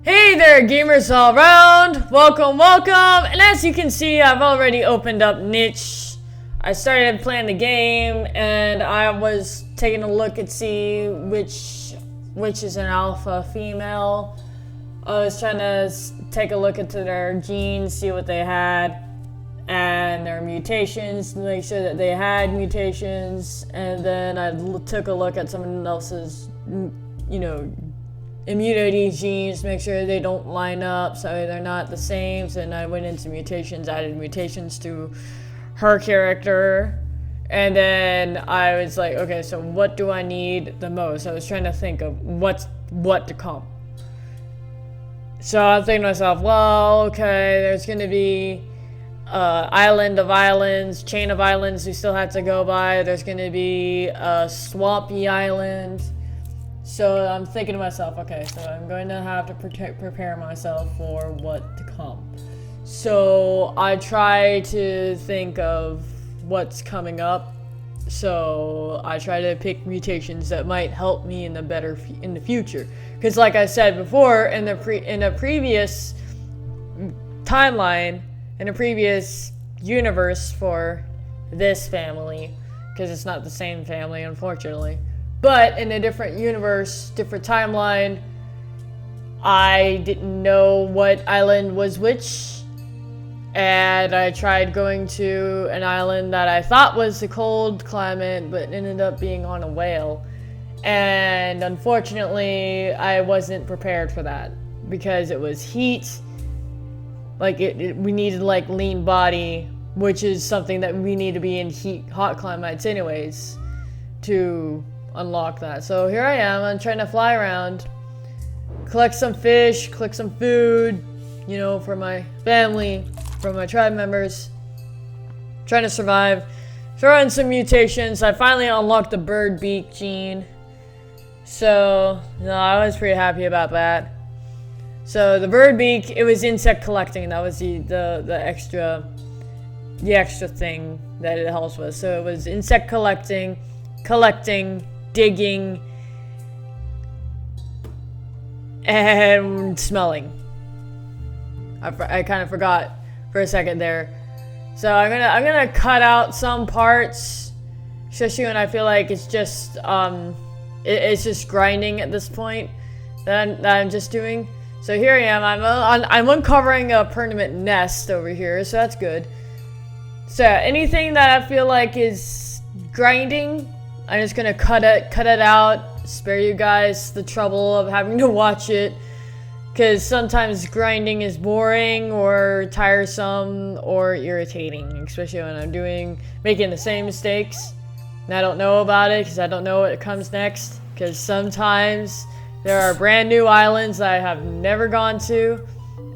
Hey there, gamers all around! Welcome! And as you can see, I've already opened up Niche. I started playing the game, and I was taking a look and see which is an alpha female. I was trying to take a look into their genes, see what they had, and their mutations, make sure that they had mutations, and then I took a look at someone else's, immunity genes, make sure they don't line up, so they're not the same. So then I went into mutations, added mutations to her character, and then I was like, okay, so what do I need the most? I was trying to think of what to come. So I'm thinking to myself, well, okay, there's gonna be island of islands, chain of islands we still have to go by. There's gonna be a swampy island. So I'm thinking to myself, okay, so I'm going to have to prepare myself for what to come. So I try to think of what's coming up. So I try to pick mutations that might help me in the future. Because like I said before, in a previous timeline, in a previous universe for this family, because it's not the same family, unfortunately. But in a different universe, different timeline, I didn't know what island was which. And I tried going to an island that I thought was a cold climate, but ended up being on a whale. And unfortunately, I wasn't prepared for that because it was heat. Like we needed like lean body, which is something that we need to be in hot climates anyways to unlock that. So here I am, I'm trying to fly around, collect some fish, collect some food, for my family, for my tribe members, trying to survive, throw in some mutations. I finally unlocked the bird beak gene, so I was pretty happy about that. So the bird beak, it was insect collecting, that was the extra thing that it helps with. So it was insect collecting, digging, and smelling. I kind of forgot for a second there. So I'm gonna cut out some parts, especially when I feel like it's just it's just grinding at this point that I'm just doing. So here I am. I'm uncovering a permanent nest over here, so that's good. So anything that I feel like is grinding, I'm just gonna cut it out, spare you guys the trouble of having to watch it, because sometimes grinding is boring or tiresome or irritating, especially when I'm making the same mistakes and I don't know about it because I don't know what comes next, because sometimes there are brand new islands that I have never gone to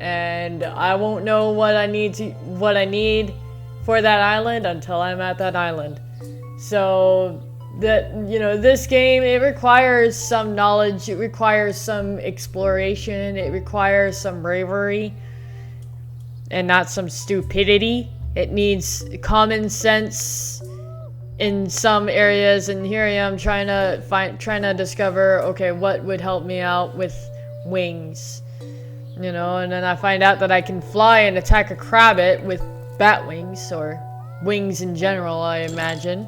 and I won't know what I need for that island until I'm at that island. So this game, it requires some knowledge, it requires some exploration, it requires some bravery, and not some stupidity. It needs common sense in some areas, and here I am trying to discover, okay, what would help me out with wings, and then I find out that I can fly and attack a rabbit with bat wings, or wings in general, I imagine.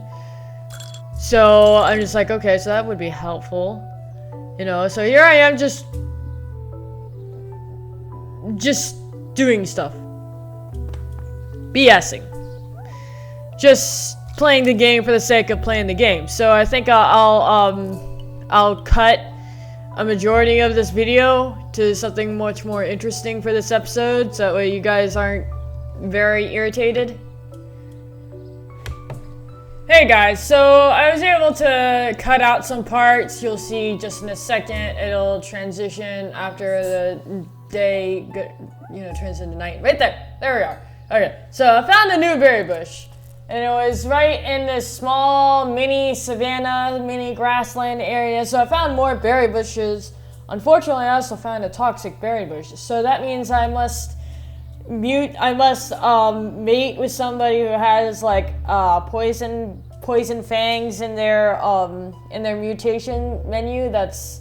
So I'm just like, okay, so that would be helpful, so here I am just doing stuff, BSing, just playing the game for the sake of playing the game. So I think I'll cut a majority of this video to something much more interesting for this episode, so that way you guys aren't very irritated. Hey guys, so I was able to cut out some parts. You'll see just in a second. It'll transition after the day, turns into night. Right there. There we are. Okay, so I found a new berry bush. And it was right in this small mini savanna, mini grassland area. So I found more berry bushes. Unfortunately, I also found a toxic berry bush. So that means I must mate with somebody who has like poison fangs in their mutation menu. That's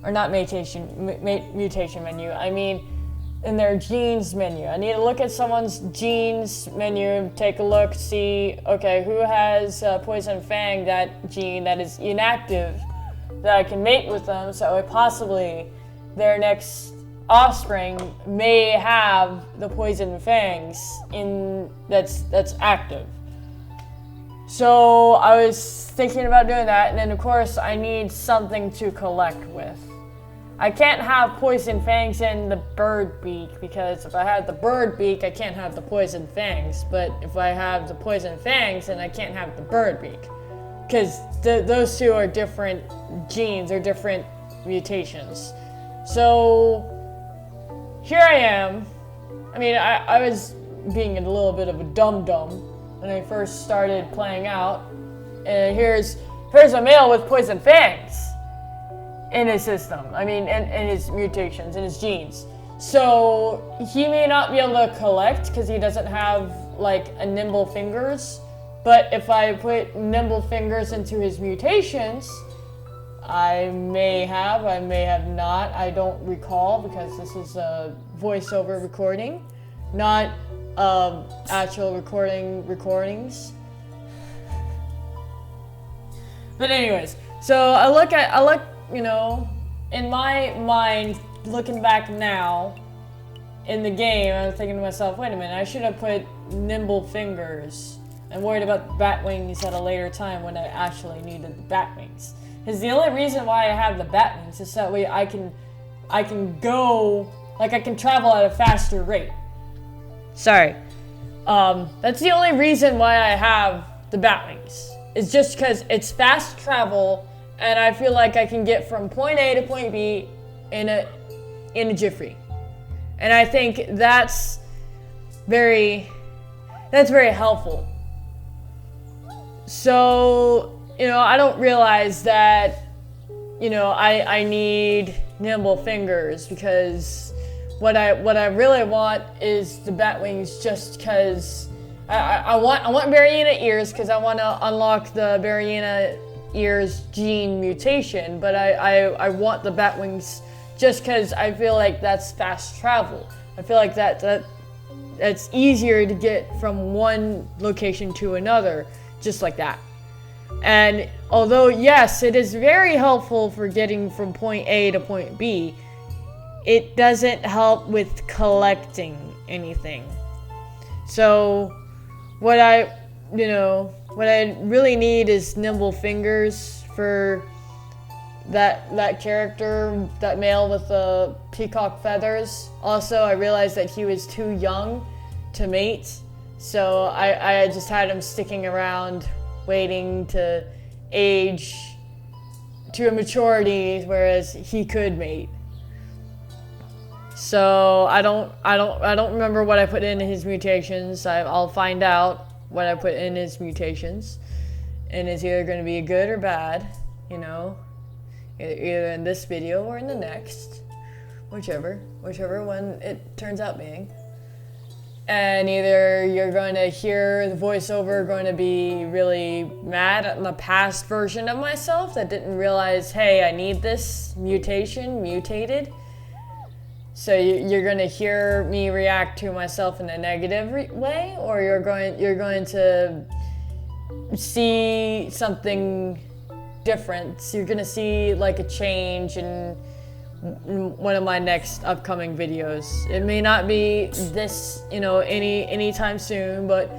or not mutation menu, I mean in their genes menu. I need to look at someone's genes menu, take a look, see, okay, who has Poison Fang, that gene that is inactive, that I can mate with them, so possibly their next offspring may have the Poison Fangs that's active. So I was thinking about doing that, and then of course I need something to collect with. I can't have Poison Fangs in the bird beak, because if I have the bird beak, I can't have the Poison Fangs. But if I have the Poison Fangs, then I can't have the bird beak. Because those two are different genes, or different mutations. So here I am. I mean, I was being a little bit of a dum-dum when I first started playing out. And here's a male with Poison Fangs in his system. I mean, in his mutations, in his genes. So he may not be able to collect because he doesn't have like a nimble fingers. But if I put nimble fingers into his mutations, I may have not. I don't recall, because this is a voiceover recording, not actual recordings. But anyways, so I look, you know, in my mind, looking back now in the game, I was thinking to myself, wait a minute, I should have put nimble fingers. I'm worried about the bat wings at a later time when I actually needed the bat wings. Because the only reason why I have the bat wings is that way I can go, like I can travel at a faster rate. Sorry. That's the only reason why I have the bat wings. It's just because it's fast travel, and I feel like I can get from point A to point B in a jiffy. And I think that's very helpful. So, you know, I don't realize that, you know, I need nimble fingers, because what I really want is the bat wings, just because I want Baryena ears, because I want to unlock the Baryena ears gene mutation, but I want the bat wings just because I feel like that's fast travel. I feel like that's easier to get from one location to another, just like that. And although, yes, it is very helpful for getting from point A to point B, it doesn't help with collecting anything. So what I really need is nimble fingers for that character, that male with the peacock feathers. Also, I realized that he was too young to mate, so I just had him sticking around waiting to age to a maturity, whereas he could mate. So I don't remember what I put in his mutations. I'll find out what I put in his mutations, and it's either going to be good or bad, you know, either in this video or in the next, whichever one it turns out being. And either you're going to hear the voiceover going to be really mad at the past version of myself that didn't realize, hey, I need this mutation mutated. So you're going to hear me react to myself in a negative way, or you're going to see something different. So you're going to see like a change in one of my next upcoming videos. It may not be this, you know, anytime soon, but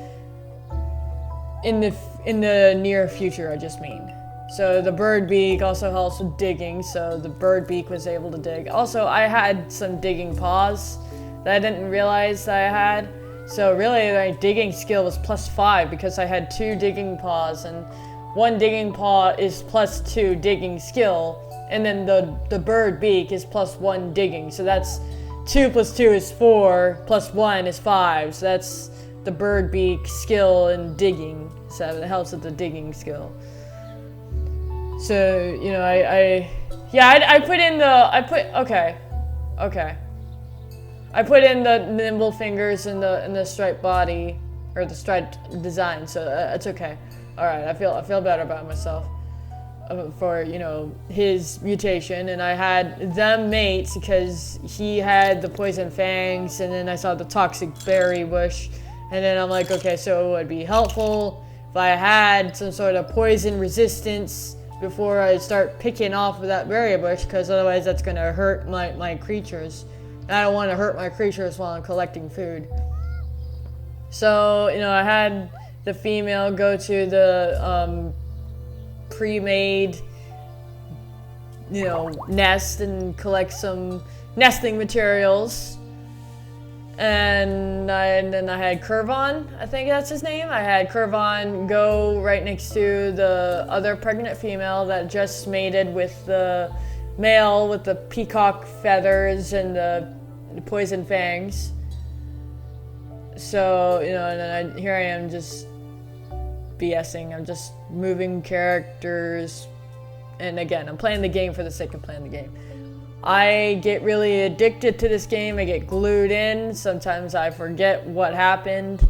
in the near future, I just mean. So the bird beak also helps with digging, so the bird beak was able to dig. Also, I had some digging paws that I didn't realize that I had. So really, my digging skill was +5 because I had 2 digging paws, and 1 digging paw is +2 digging skill, and then the bird beak is +1 digging. So that's 2 + 2 is 4, +1 is 5. So that's the bird beak skill in digging. So it helps with the digging skill. So, you know, I put in the nimble fingers in the striped body, or the striped design, so it's okay. Alright, I feel better about myself. for, you know, his mutation, and I had them mate because he had the poison fangs, and then I saw the toxic berry bush, and then I'm like, okay, so it would be helpful if I had some sort of poison resistance before I start picking off of that berry bush, because otherwise that's gonna hurt my creatures. And I don't want to hurt my creatures while I'm collecting food. So, you know, I had the female go to the pre-made, you know, nest and collect some nesting materials. And then I had Curvon, I think that's his name. I had Curvon go right next to the other pregnant female that just mated with the male with the peacock feathers and the poison fangs. So, you know, and then here I am just BSing. I'm just moving characters. And again, I'm playing the game for the sake of playing the game. I get really addicted to this game. I get glued in. Sometimes I forget what happened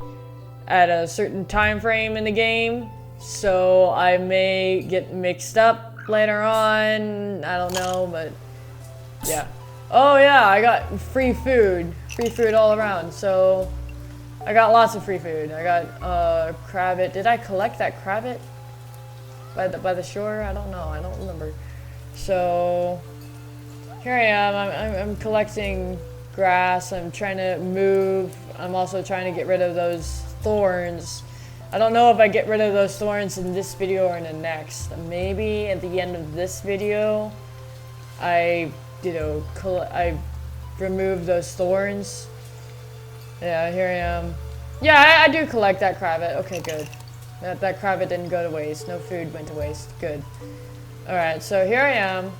at a certain time frame in the game. So I may get mixed up later on. I don't know, but yeah. Oh yeah, I got free food. Free food all around. So I got lots of free food. I got crabbit. Did I collect that crabbit by the shore? I don't know. I don't remember. So here I am. I'm collecting grass. I'm trying to move. I'm also trying to get rid of those thorns. I don't know if I get rid of those thorns in this video or in the next. Maybe at the end of this video, I remove those thorns. Yeah, here I am. Yeah, I do collect that crabbit. Okay, good. That crabbit didn't go to waste. No food went to waste. Good. Alright, so here I am.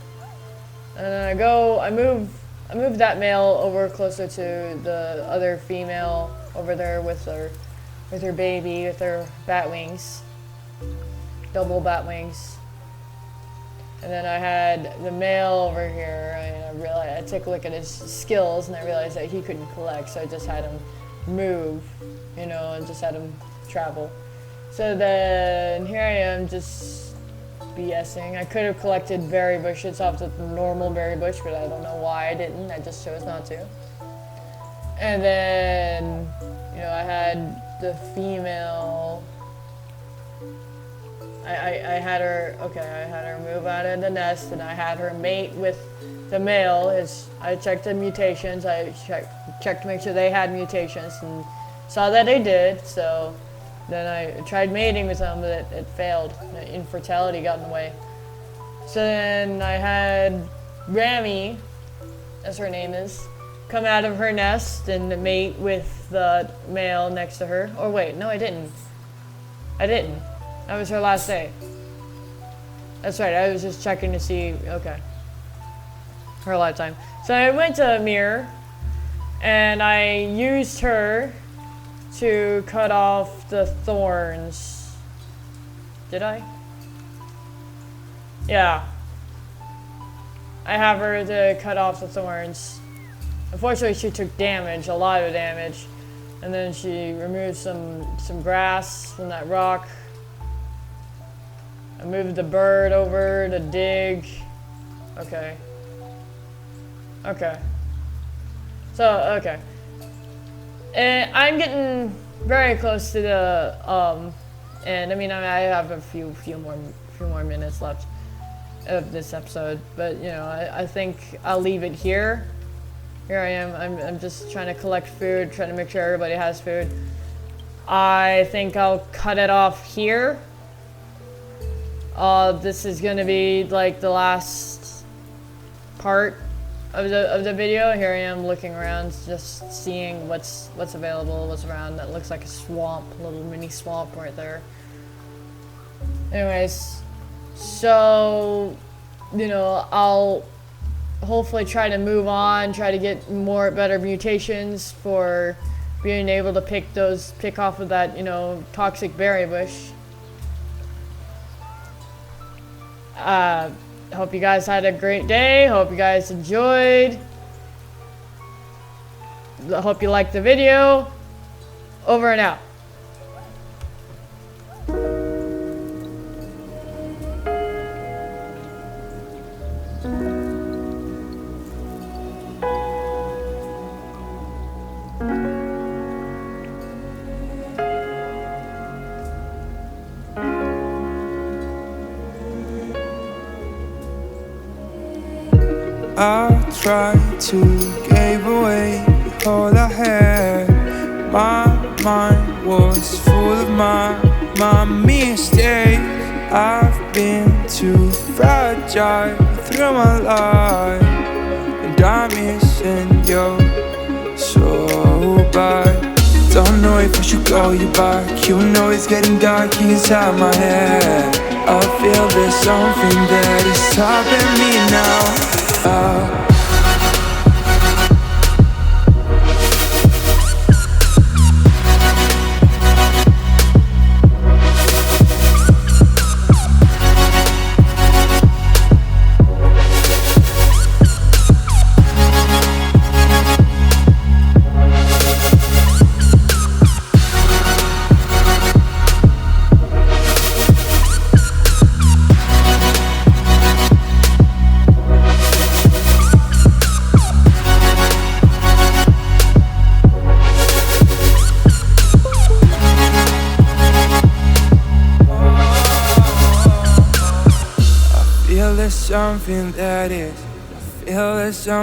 And then I move that male over closer to the other female over there with her baby, with her bat wings. Double bat wings. And then I had the male over here, and I took a look at his skills, and I realized that he couldn't collect, so I just had him move, you know, and just had him travel. So then here I am just BSing. I could have collected berry bushes off the normal berry bush, but I don't know why I didn't. I just chose not to. And then, you know, I had the female. I had her move out of the nest, and I had her mate with the male. I checked the mutations. I checked to make sure they had mutations, and saw that they did. So then I tried mating with them, but it failed. The infertility got in the way. So then I had Rami, as her name is, come out of her nest and mate with the male next to her. Or wait, no, I didn't. That was her last day. That's right, I was just checking to see, okay. Her lifetime. So I went to Mirror, and I used her to cut off the thorns. Did I? Yeah. I have her to cut off the thorns. Unfortunately, she took damage, a lot of damage. And then she removed some grass from that rock. I moved the bird over to dig. Okay. Okay. So, okay. And I'm getting very close to the, and I mean, I have a few more minutes left of this episode, but you know, I think I'll leave it here. Here I am. I'm just trying to collect food, trying to make sure everybody has food. I think I'll cut it off here. This is gonna be like the last part of the video. Here I am looking around, just seeing what's available, what's around. That looks like a swamp, a little mini swamp right there. Anyways, so you know, I'll hopefully try to move on, try to get better mutations for being able to pick off of that, you know, toxic berry bush. Hope you guys had a great day. Hope you guys enjoyed. Hope you liked the video. Over and out. I tried to give away all I had. My mind was full of my mistakes. I've been too fragile through my life, and I'm missing you so bad. Don't know if I should call you back. You know it's getting dark inside my head. I feel there's something that is stopping me now. There's something that is, I feel there's something